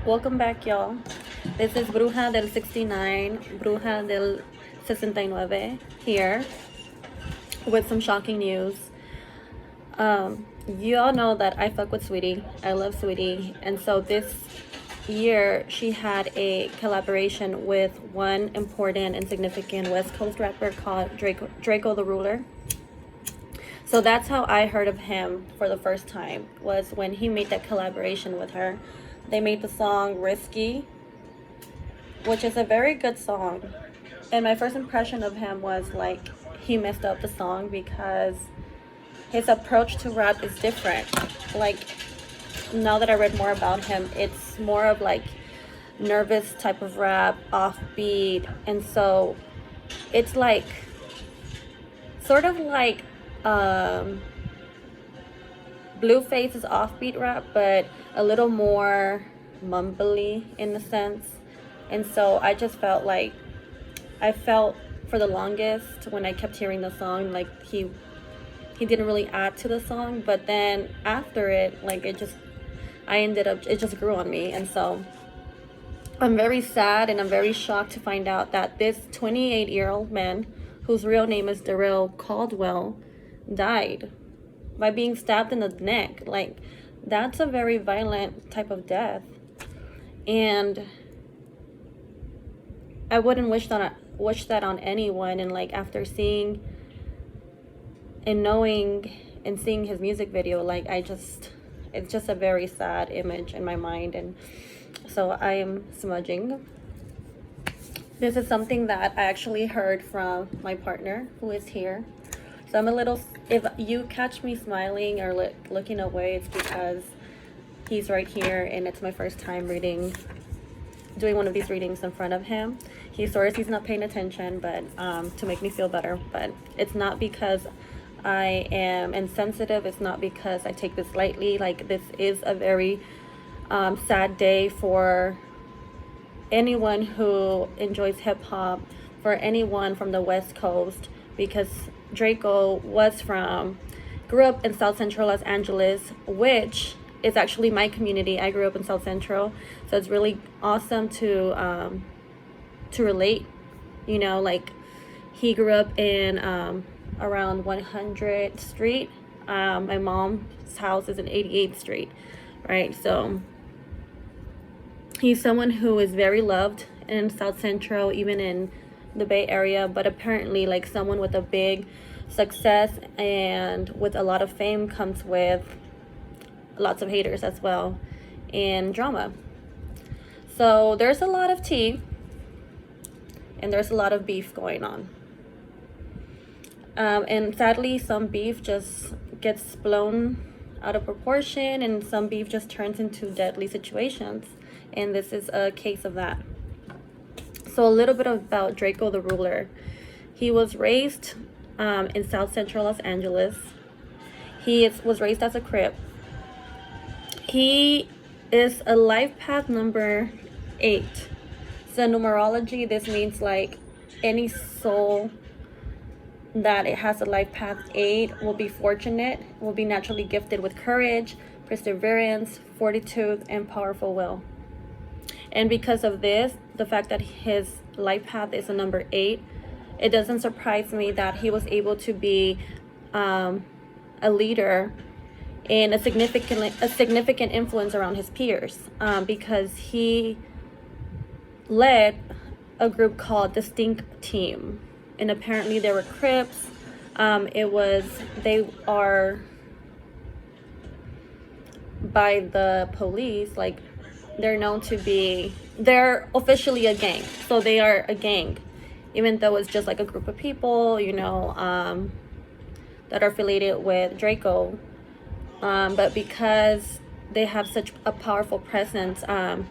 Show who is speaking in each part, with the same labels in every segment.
Speaker 1: Welcome back, y'all. This is Bruja del 69, Bruja del 69 here with some shocking news. You all know that I fuck with Sweetie. I love Sweetie. And so this year she had a collaboration with one important and significant West Coast rapper called Drakeo the Ruler. So that's how I heard of him for the first time, was when he made that collaboration with her. They made the song Risky, which is a very good song. And my first impression of him was like he messed up the song because his approach to rap is different. Like, now that I read more about him, it's more of like nervous type of rap, offbeat. And so it's like sort of like Blueface's offbeat rap, but a little more mumbly in a sense. And so I just felt like I felt for the longest when I kept hearing the song like he didn't really add to the song, but then after it, like it just grew on me. And so I'm very sad and I'm very shocked to find out that this 28-year-old man, whose real name is Darrell Caldwell, died by being stabbed in the neck. Like, that's a very violent type of death, and I wouldn't wish that on anyone. And like, after seeing and knowing and seeing his music video, like it's just a very sad image in my mind. And so I am smudging. This is something that I actually heard from my partner, who is here. So I'm a little, if you catch me smiling or looking away, it's because he's right here and it's my first time doing one of these readings in front of him. He swears he's not paying attention, but to make me feel better. But it's not because I am insensitive. It's not because I take this lightly. Like, this is a very sad day for anyone who enjoys hip-hop, for anyone from the West Coast, because Drakeo grew up in South Central Los Angeles, which is actually my community. I grew up in South Central, so it's really awesome to relate. You know, like, he grew up in around 100th Street. My mom's house is in 88th Street, right? So he's someone who is very loved in South Central, even in the Bay Area, but apparently, like, someone with a big success and with a lot of fame comes with lots of haters as well, and drama. So there's a lot of tea and there's a lot of beef going on. And sadly, some beef just gets blown out of proportion, and some beef just turns into deadly situations. And this is a case of that. So a little bit about Drakeo the Ruler. He was raised in South Central Los Angeles. He was raised as a Crip. He is a life path number 8. So numerology, this means like any soul that it has a life path 8 will be fortunate, will be naturally gifted with courage, perseverance, fortitude, and powerful will. And because of this, the fact that his life path is a number 8, it doesn't surprise me that he was able to be a leader and a significant influence around his peers, because he led a group called Distinct Team, and apparently they were Crips. They are by the police, like, they're officially a gang. So they are a gang, even though it's just like a group of people, you know, that are affiliated with Drakeo. But because they have such a powerful presence, and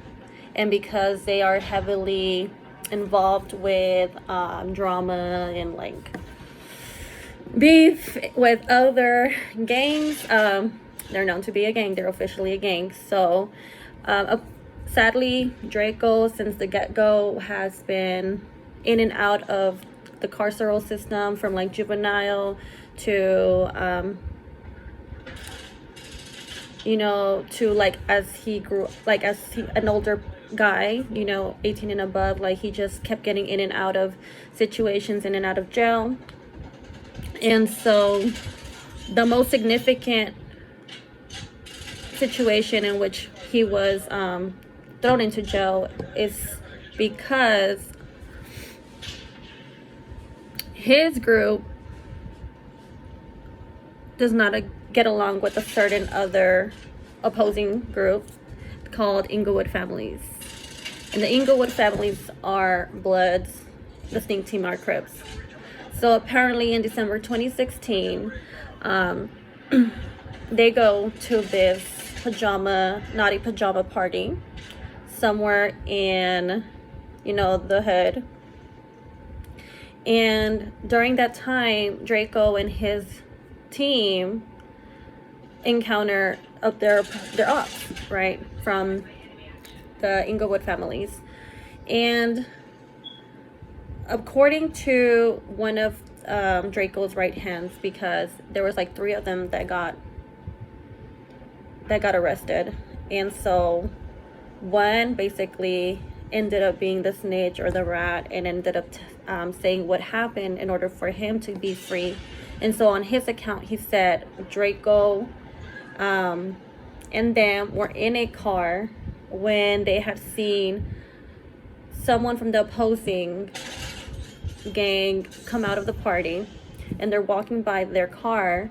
Speaker 1: because they are heavily involved with drama and like beef with other gangs, they're known to be a gang. They're officially a gang. So sadly, Drakeo, since the get-go, has been in and out of the carceral system, from like juvenile to to like as he grew, like an older guy, 18 and above, like he just kept getting in and out of situations, in and out of jail. And so the most significant situation in which he was thrown into jail is because his group does not get along with a certain other opposing group called Inglewood families. And the Inglewood families are Bloods, the Stink Team are Crips. So apparently in December 2016, they go to this naughty pajama party somewhere in, the hood. And during that time, Drakeo and his team encounter their ops, right, from the Inglewood families. And according to one of Drakeo's right hands, because there was like 3 of them that got arrested, and so one basically ended up being the snitch or the rat and ended up saying what happened in order for him to be free. And so on his account, he said Drakeo and them were in a car when they had seen someone from the opposing gang come out of the party, and they're walking by their car.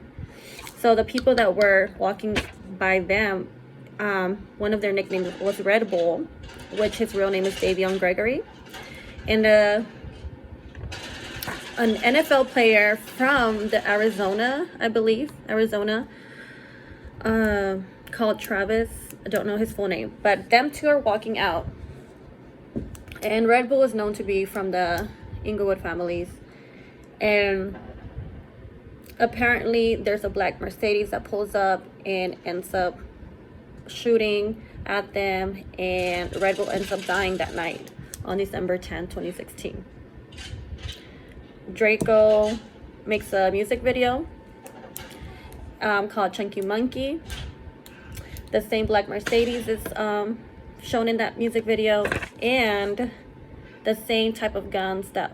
Speaker 1: So the people that were walking by them, one of their nicknames was Red Bull, which his real name is Davion Gregory. And an NFL player from the Arizona, called Travis. I don't know his full name, but them 2 are walking out. And Red Bull is known to be from the Inglewood families. And apparently there's a black Mercedes that pulls up and ends up shooting at them, and Red Bull ends up dying that night on December 10, 2016. Drakeo makes a music video called Chunky Monkey. The same black Mercedes is shown in that music video, and the same type of guns that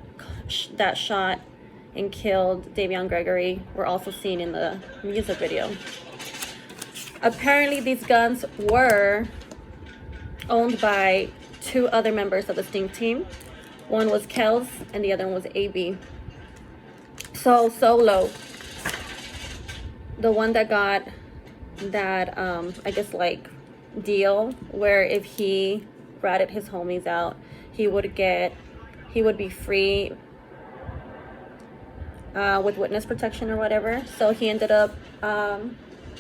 Speaker 1: shot and killed Davion Gregory were also seen in the music video. Apparently these guns were owned by 2 other members of the Stink Team. One was Kels and the other one was AB. So Solo, the one that got that deal where if he ratted his homies out, he would be free with witness protection or whatever. So he ended up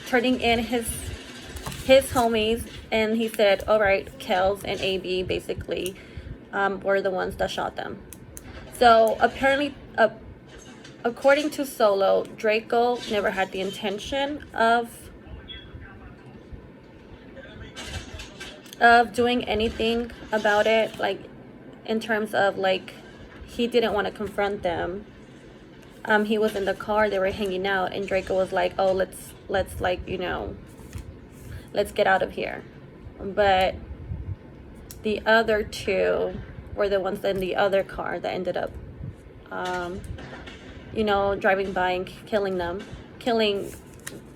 Speaker 1: turning in his homies, and he said, all right, Kels and AB basically were the ones that shot them. So apparently, according to Solo, Drakeo never had the intention of doing anything about it, like in terms of like he didn't want to confront them. He was in the car, they were hanging out, and Drakeo was like, oh, let's get out of here. But the other 2 were the ones in the other car that ended up driving by and killing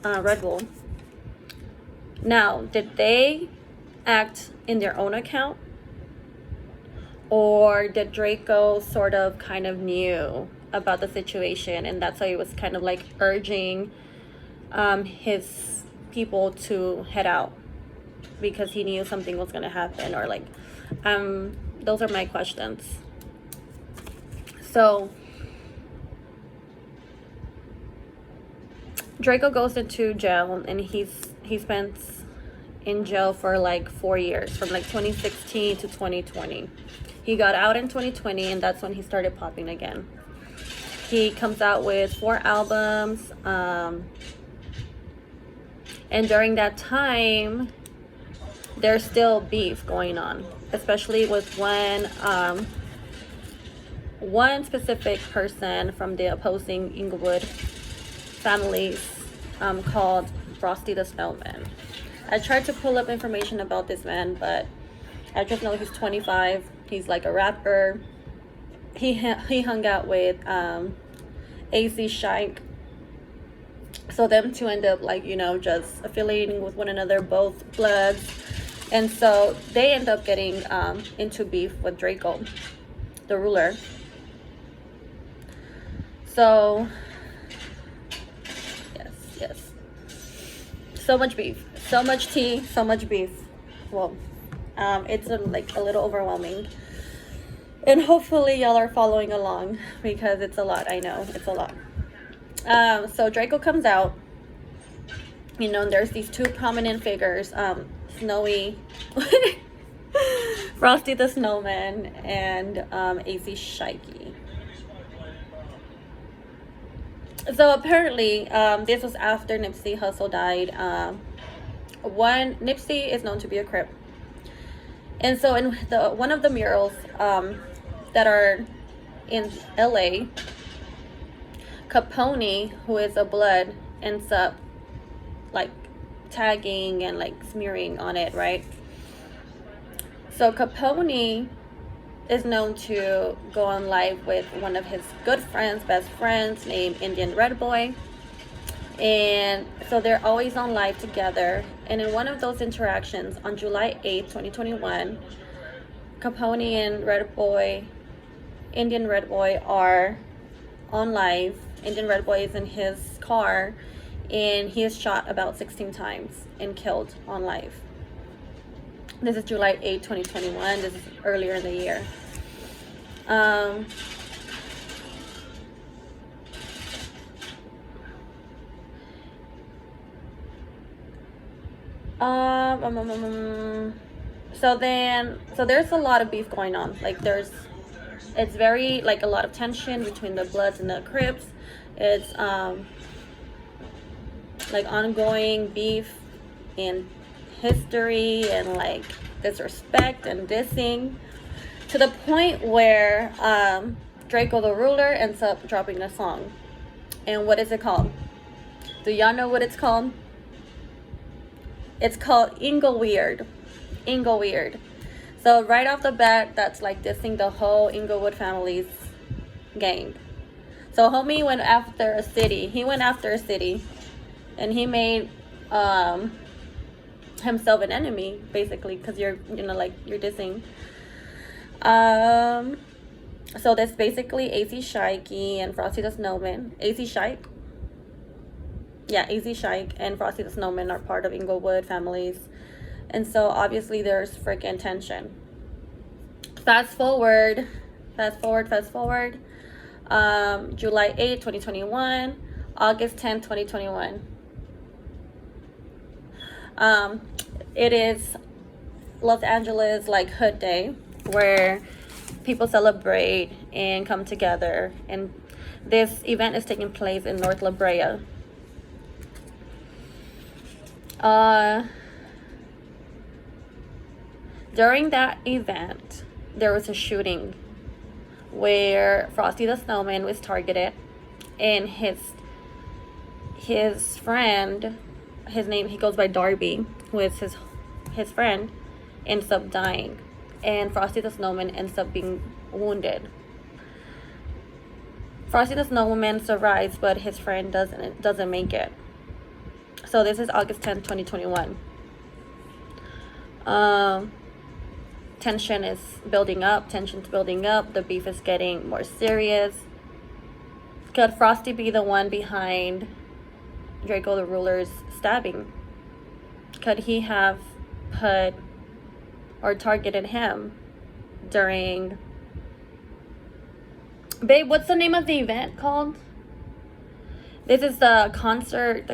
Speaker 1: Red Bull. Now, did they act in their own account, or did Drakeo sort of kind of knew about the situation, and that's why he was kind of like urging his people to head out because he knew something was going to happen, or like those are my questions. So Drakeo goes into jail, and he spent in jail for like 4 years, from like 2016 to 2020. He got out in 2020, and that's when he started popping again. He comes out with 4 albums, and during that time, there's still beef going on, especially with one specific person from the opposing Inglewood families called Frosty the Snowman. I tried to pull up information about this man, but I just know he's 25. He's like a rapper. He hung out with AC Shank. So them two end up like, you know, just affiliating with one another, both Bloods. And so they end up getting into beef with Drakeo, the ruler. So, yes. So much beef. So much tea, so much beef. Well, it's like a little overwhelming. And hopefully y'all are following along because it's a lot. I know, it's a lot. So Drakeo comes out. You know, there's these two prominent figures, Snowy, Frosty the Snowman, and AC Shikey. So apparently, this was after Nipsey Hussle died. Nipsey is known to be a Crip, and so in one of the murals that are in LA, Capone, who is a Blood, ends up like tagging and like smearing on it, right? So Capone is known to go on live with one of his good friends, best friends, named Indian Red Boy. And so they're always on live together. And in one of those interactions on July 8th, 2021, Capone and Indian Red Boy are on live. Indian Red Boy is in his car and he is shot about 16 times and killed on live. This is July 8, 2021. This is earlier in the year. So there's a lot of beef going on. Like it's very like a lot of tension between the Bloods and the Crips. It's like ongoing beef in history and like disrespect and dissing to the point where Drakeo the ruler ends up dropping a song. And what is it called? Do y'all know what it's called? It's called Ingleweird. So right off the bat, that's like dissing the whole Inglewood family's gang. So homie went after a city. He went after a city and he made himself an enemy, basically, because you're dissing. So that's basically AC Shikey and Frosty the Snowman. AC Shike and Frosty the Snowman are part of Inglewood families. And so obviously there's freaking tension. Fast forward. July 8, 2021, August 10, 2021. It is Los Angeles like Hood Day, where people celebrate and come together, and this event is taking place in North La Brea. During that event, there was a shooting where Frosty the Snowman was targeted, and his friend, he goes by Darby, who is his friend, ends up dying, and Frosty the Snowman ends up being wounded. Frosty the Snowman survives, but his friend doesn't make it. So this is August 10th, 2021. Tension's building up. The beef is getting more serious. Could Frosty be the one behind Drakeo the ruler's stabbing? Could he have put or targeted him during... Babe, what's the name of the event called? This is the concert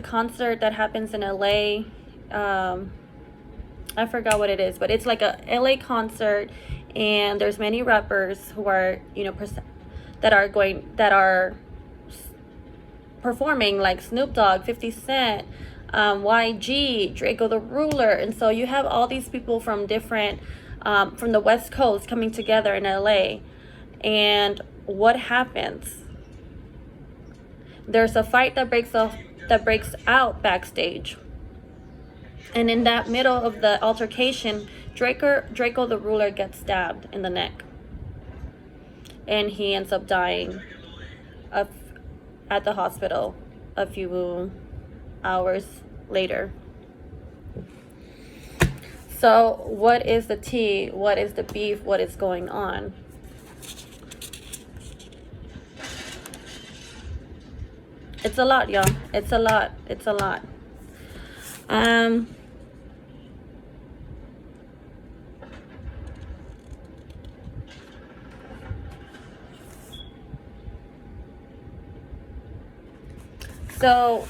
Speaker 1: that happens in LA. I forgot what it is, but it's like a LA concert, and there's many rappers who are, that are performing, like Snoop Dogg, 50 Cent, YG, Drakeo the ruler. And so you have all these people from different from the West Coast coming together in LA. And what happens? There's a fight that breaks out backstage. And in that middle of the altercation, Draco the ruler gets stabbed in the neck. And he ends up dying at the hospital a few hours later. So what is the tea? What is the beef? What is going on? It's a lot, y'all. It's a lot. It's a lot. So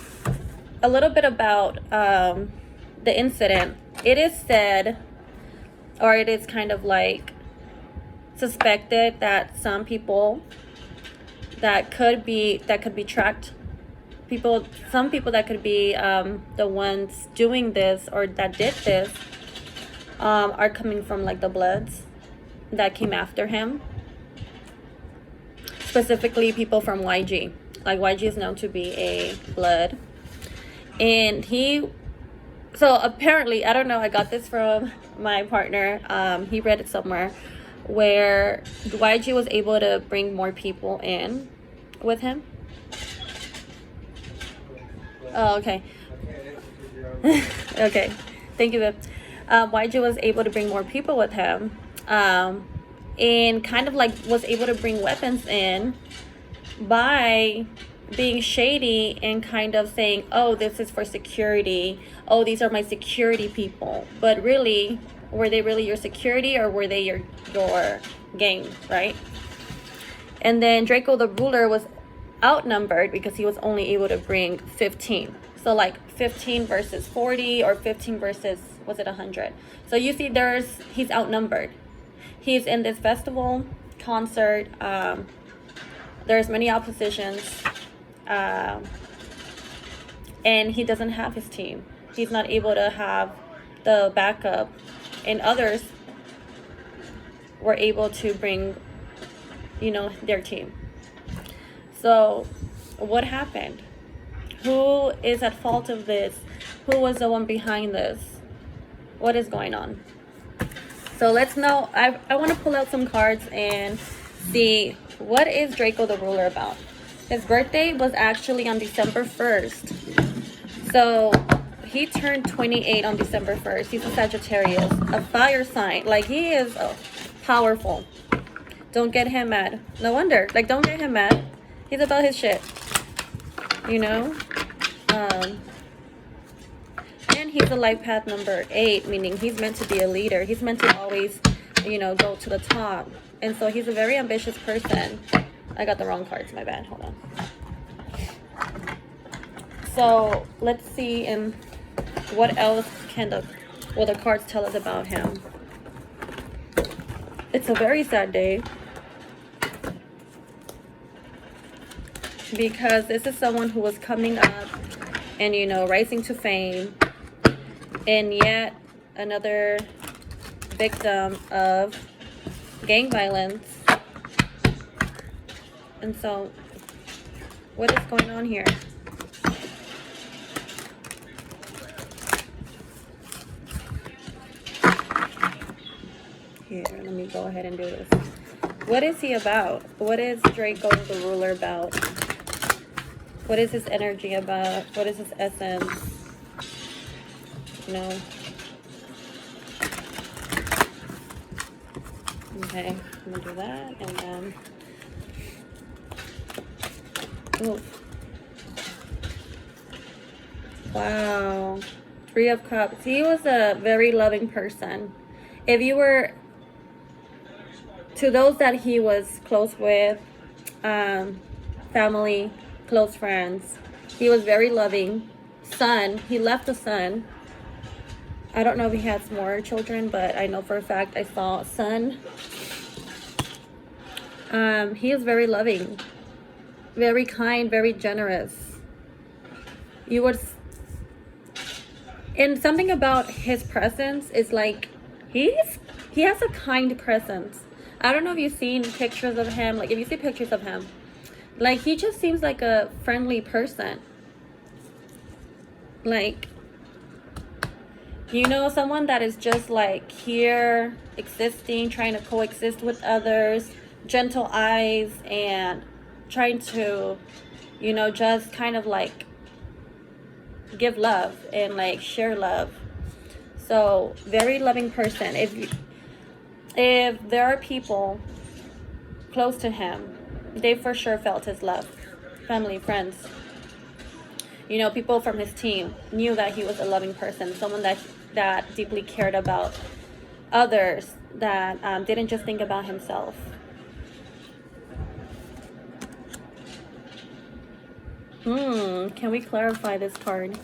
Speaker 1: a little bit about the incident. It is said, or it is kind of like suspected, that some people that could be tracked, some people that could be the ones doing this or that did this are coming from like the Bloods that came after him, specifically people from YG. Like YG is known to be a Blood, and so apparently, I don't know, I got this from my partner, he read it somewhere, where YG was able to bring more people in with him. Oh, okay. Okay, thank you, babe. YG was able to bring more people with him, and kind of like was able to bring weapons in by being shady and kind of saying, oh, this is for security, oh, these are my security people. But really, were they really your security, or were they your gang, right? And then Draco the ruler was outnumbered because he was only able to bring 15. So like 15 versus 40, or 15 versus, was it 100? So you see, he's outnumbered. He's in this festival concert. There's many oppositions, and he doesn't have his team. He's not able to have the backup, and others were able to bring, their team. So what happened? Who is at fault of this? Who was the one behind this? What is going on? So let's know. I want to pull out some cards and see, what is Draco the ruler about? His birthday was actually on December 1st. So he turned 28 on December 1st. He's a Sagittarius, a fire sign. Like, he is powerful. Don't get him mad. No wonder. Like, don't get him mad. He's about his shit. And he's a life path number 8, meaning he's meant to be a leader. He's meant to always, go to the top. And so he's a very ambitious person. I got the wrong cards, my bad. Hold on. So let's see, and what else will the cards tell us about him? It's a very sad day, because this is someone who was coming up and, rising to fame, and yet another victim of gang violence. And so, what is going on here? Here, let me go ahead and do this. What is he about? What is Draco the ruler about? What is his energy about? What is his essence? Okay, I'm gonna do that, and then wow, 3 of Cups. He was a very loving person. If you were, to those that he was close with, family, close friends, he was very loving. Son, he left a son. I don't know if he has more children, but I know for a fact I saw a son. He is very loving, very kind, very generous. And something about his presence is like, he has a kind presence. I don't know if you've seen pictures of him. Like, if you see pictures of him, like, he just seems like a friendly person. Like, You know, someone that is just like here, existing, trying to coexist with others, gentle eyes, and trying to, you know, just kind of like give love and like share love. So very loving person. If there are people close to him, they for sure felt his love. Family, friends, you know, people from his team knew that he was a loving person, someone that deeply cared about others, that didn't just think about himself. Can we clarify this card?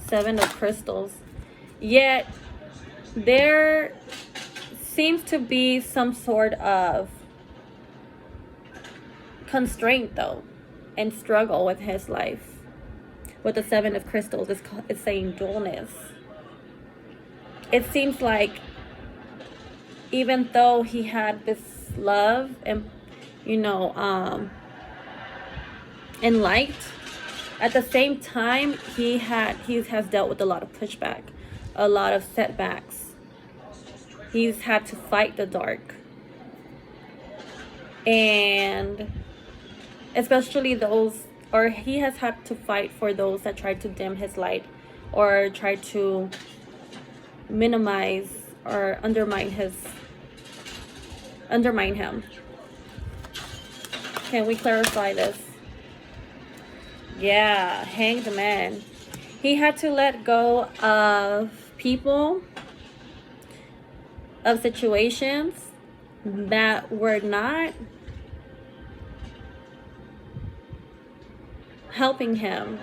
Speaker 1: Seven of Crystals. Yet there seems to be some sort of constraint though and struggle with his life. With the Seven of Crystals, it's saying dualness. It seems like even though he had this love and, you know, and liked, at the same time he has dealt with a lot of pushback, a lot of setbacks. He's had to fight the dark, and especially those, or he has had to fight for those that tried to dim his light or try to minimize or undermine him. Can we clarify this? Yeah, Hanged Man. He had to let go of people, of situations that were not helping him.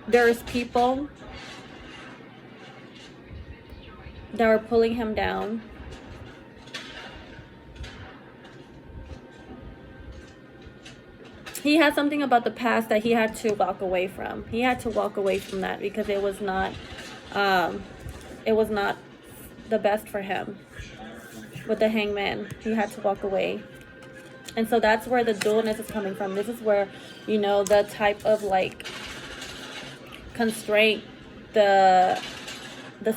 Speaker 1: There's people that were pulling him down. He had something about the past that he had to walk away from. He had to walk away from that because it was not the best for him. With the Hangman, he had to walk away. And so that's where the dualness is coming from. This is where, you know, the type of like constraint, the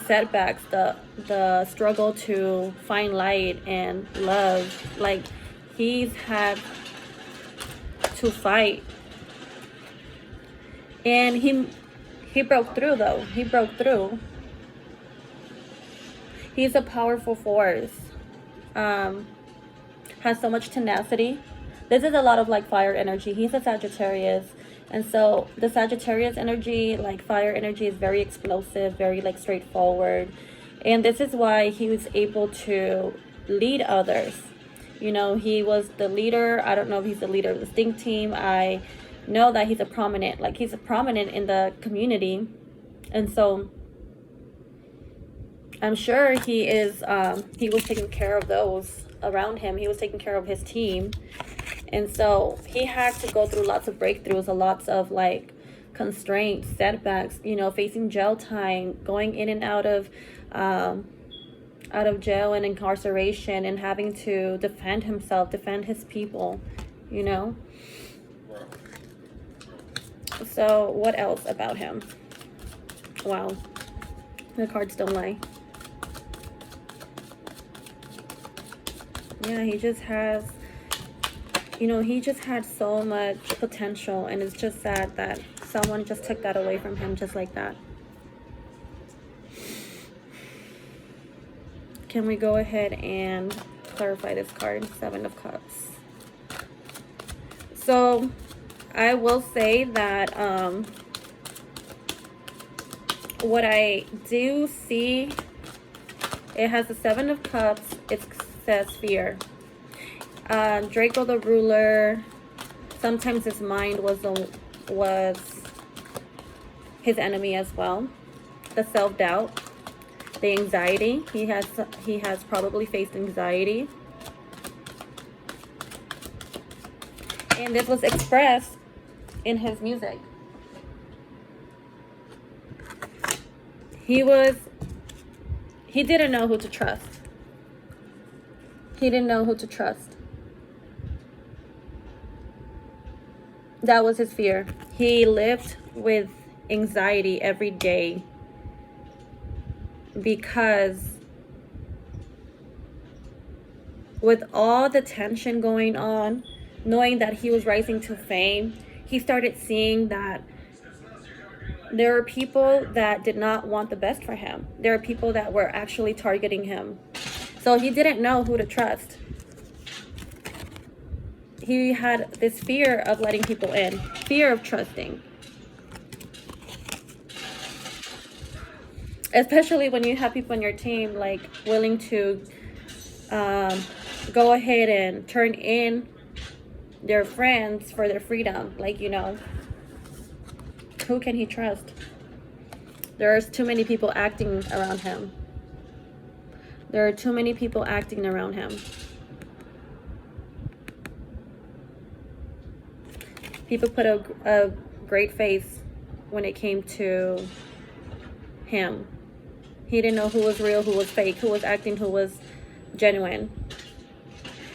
Speaker 1: setbacks, the struggle to find light and love, like he's had to fight. And he broke through though. He broke through. He's a powerful force. Has so much tenacity. This is a lot of like fire energy. He's a Sagittarius, and so the Sagittarius energy, like fire energy, is very explosive, very like straightforward, and this is why he was able to lead others. You know, he was the leader. I don't know if he's the leader of the Stink team. I know that he's a prominent in the community, and so I'm sure he was taking care of those around him. He was taking care of his team, and so he had to go through lots of breakthroughs, lots of like constraints, setbacks, you know, facing jail time, going in and out of jail and incarceration, and having to defend himself, defend his people, you know. So what else about him? Wow, the cards don't lie. Yeah, he just has, you know, he just had so much potential, and it's just sad that someone just took that away from him just like that. Can we go ahead and clarify this card? Seven of Cups. So I will say that what I do see, it has the Seven of Cups. It says fear. Drakeo the ruler, sometimes his mind was his enemy as well. The self-doubt, the anxiety. He has probably faced anxiety, and this was expressed in his music. He didn't know who to trust. He didn't know who to trust. That was his fear. He lived with anxiety every day, because with all the tension going on, knowing that he was rising to fame, he started seeing that there were people that did not want the best for him. There are people that were actually targeting him. So he didn't know who to trust. He had this fear of letting people in, fear of trusting. Especially when you have people on your team like willing to go ahead and turn in their friends for their freedom. Like, you know, who can he trust? There's too many people acting around him. There are too many people acting around him. People put a great face when it came to him. He didn't know who was real, who was fake, who was acting, who was genuine.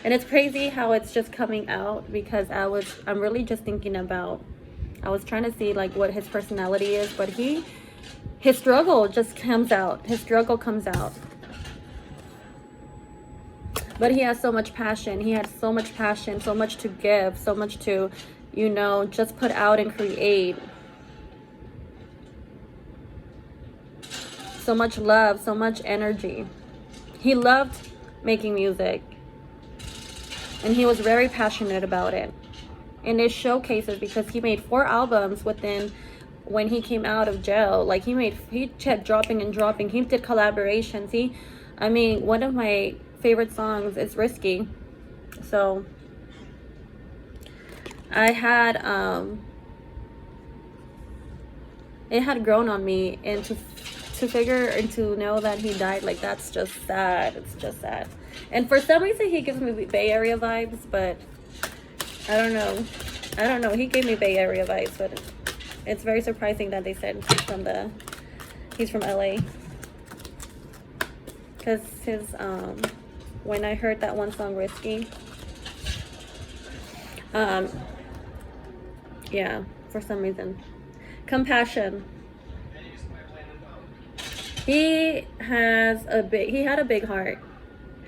Speaker 1: And it's crazy how it's just coming out, because I'm really just thinking about, I was trying to see like what his personality is, but his struggle just comes out. His struggle comes out. But he has so much passion. He had so much passion, so much to give, so much to, you know, just put out and create. So much love, so much energy. He loved making music. And he was very passionate about it. And it showcases because he made 4 albums within when he came out of jail. Like he kept dropping and dropping. He did collaborations. I mean, one of my favorite songs is Risky. So I had it had grown on me, and to figure and to know that he died, like, that's just sad. It's just sad. And for some reason he gives me Bay Area vibes, but I don't know. He gave me Bay Area vibes, but it's very surprising that they said he's from LA. Because when I heard that one song, Risky, yeah, for some reason. Compassion. He had a big heart.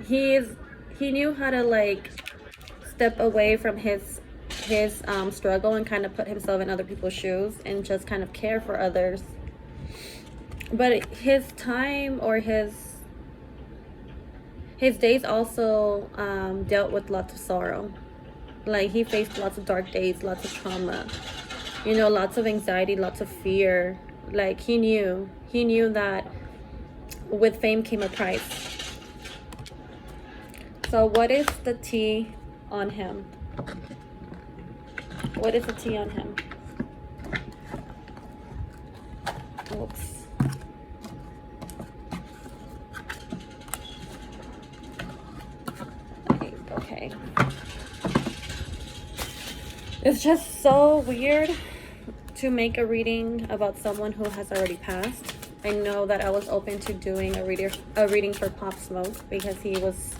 Speaker 1: He knew how to like step away from his struggle and kind of put himself in other people's shoes and just kind of care for others. But his time, or his days also dealt with lots of sorrow. Like, he faced lots of dark days, lots of trauma, you know, lots of anxiety, lots of fear. Like, he knew that with fame came a price. So what is the T on him? What is the T on him? Oops. Okay. It's just so weird to make a reading about someone who has already passed. I know that I was open to doing a reading for Pop Smoke, because he was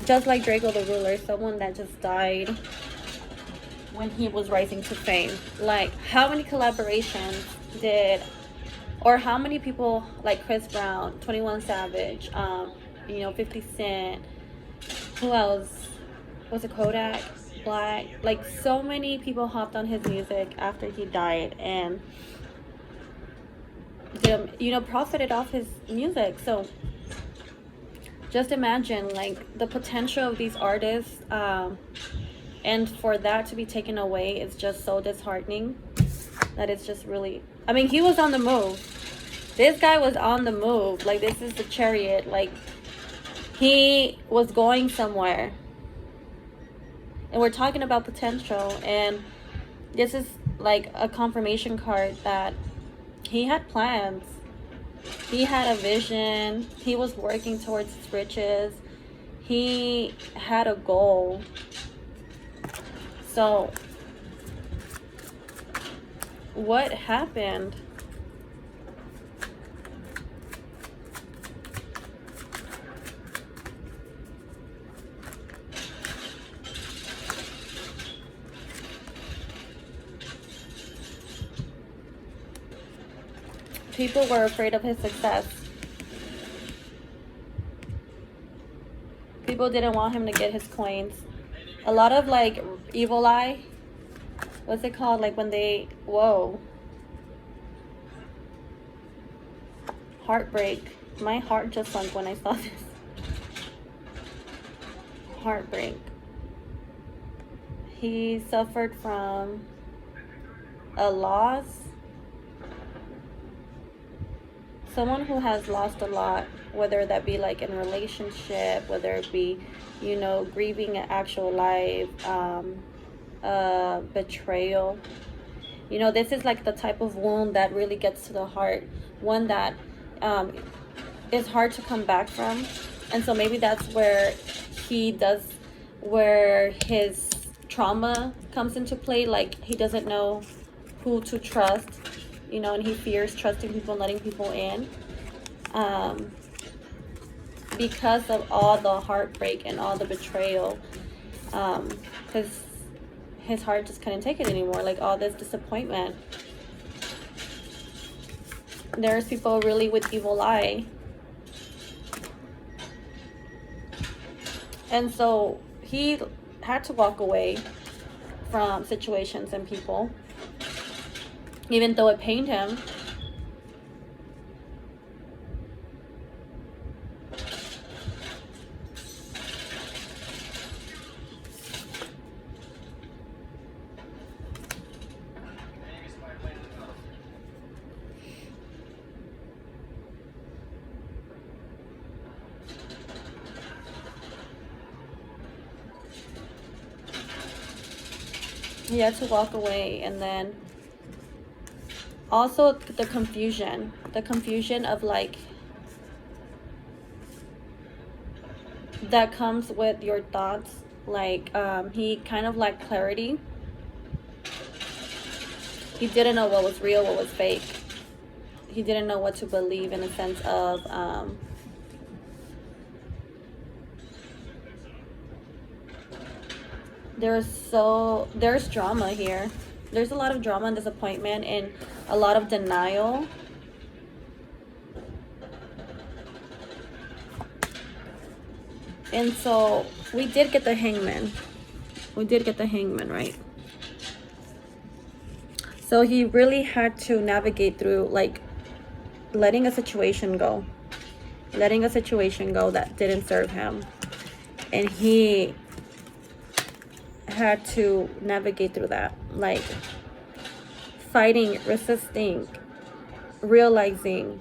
Speaker 1: just like Drakeo the Ruler, someone that just died when he was rising to fame. Like, how many collaborations or how many people like Chris Brown, 21 Savage, 50 Cent, who else? Was it Kodak? Black? Like, so many people hopped on his music after he died and profited off his music. So just imagine, like, the potential of these artists, and for that to be taken away is just so disheartening. That it's just really, I mean, he was on the move. This guy was on the move. Like, this is the Chariot. Like, he was going somewhere. And we're talking about potential, and this is like a confirmation card that he had plans. He had a vision. He was working towards his riches. He had a goal. So what happened? People were afraid of his success. People didn't want him to get his coins. A lot of like evil eye. What's it called? Like when they, whoa. Heartbreak. My heart just sunk when I saw this. Heartbreak. He suffered from a loss. Someone who has lost a lot, whether that be like in a relationship, whether it be, you know, grieving an actual life, betrayal. You know, this is like the type of wound that really gets to the heart. One that is hard to come back from. And so maybe that's where where his trauma comes into play. Like he doesn't know who to trust, you know, and he fears trusting people and letting people in. Because of all the heartbreak and all the betrayal. Because his heart just couldn't take it anymore. Like all this disappointment. There's people really with evil eye. And so he had to walk away from situations and people, even though it pained him. He had to walk away. And then also the confusion of like that comes with your thoughts. Like he kind of lacked clarity. He didn't know what was real, what was fake. He didn't know what to believe, in a sense of there's drama here. There's a lot of drama and disappointment and a lot of denial. And so we did get the hangman. We did get the hangman, right? So he really had to navigate through like letting a situation go. Letting a situation go that didn't serve him. And he had to navigate through that, like fighting, resisting, realizing,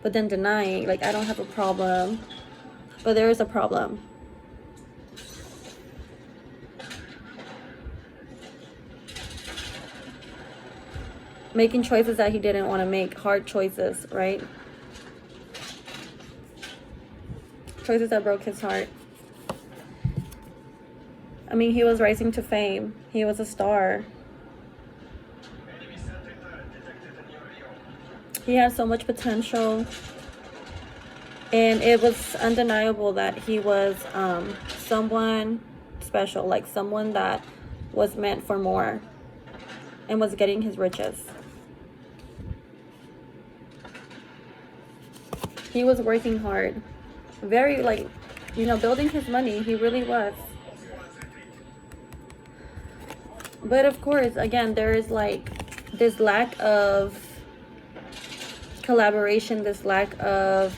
Speaker 1: but then denying. Like, I don't have a problem, but there is a problem. Making choices that he didn't want to make, hard choices, right? Choices that broke his heart. I mean, he was rising to fame. He was a star. He had so much potential. And it was undeniable that he was someone special. Like someone that was meant for more. And was getting his riches. He was working hard. Very, like, you know, building his money. He really was. But of course, again, there is like this lack of collaboration, this lack of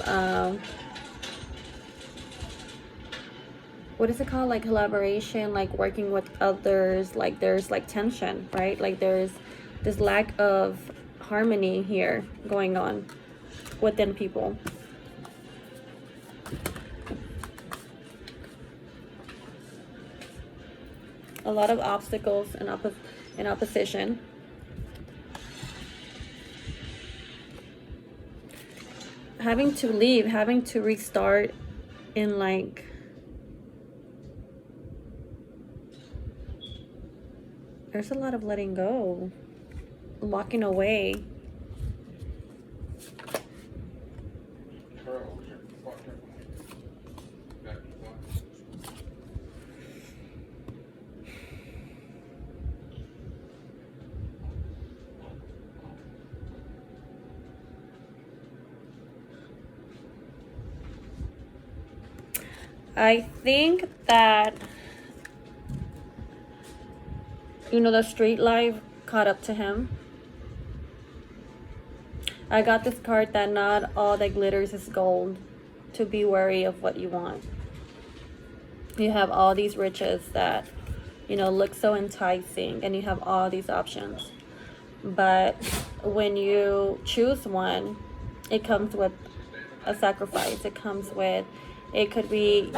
Speaker 1: what is it called? Like collaboration, like working with others. Like there's like tension, right? Like there's this lack of harmony here going on within people. A lot of obstacles and opposition. Having to leave, having to restart in like there's a lot of letting go, walking away. I think that, the street life caught up to him. I got this card that not all that glitters is gold. To be wary of what you want. You have all these riches that, look so enticing, and you have all these options. But when you choose one, it comes with a sacrifice. It could be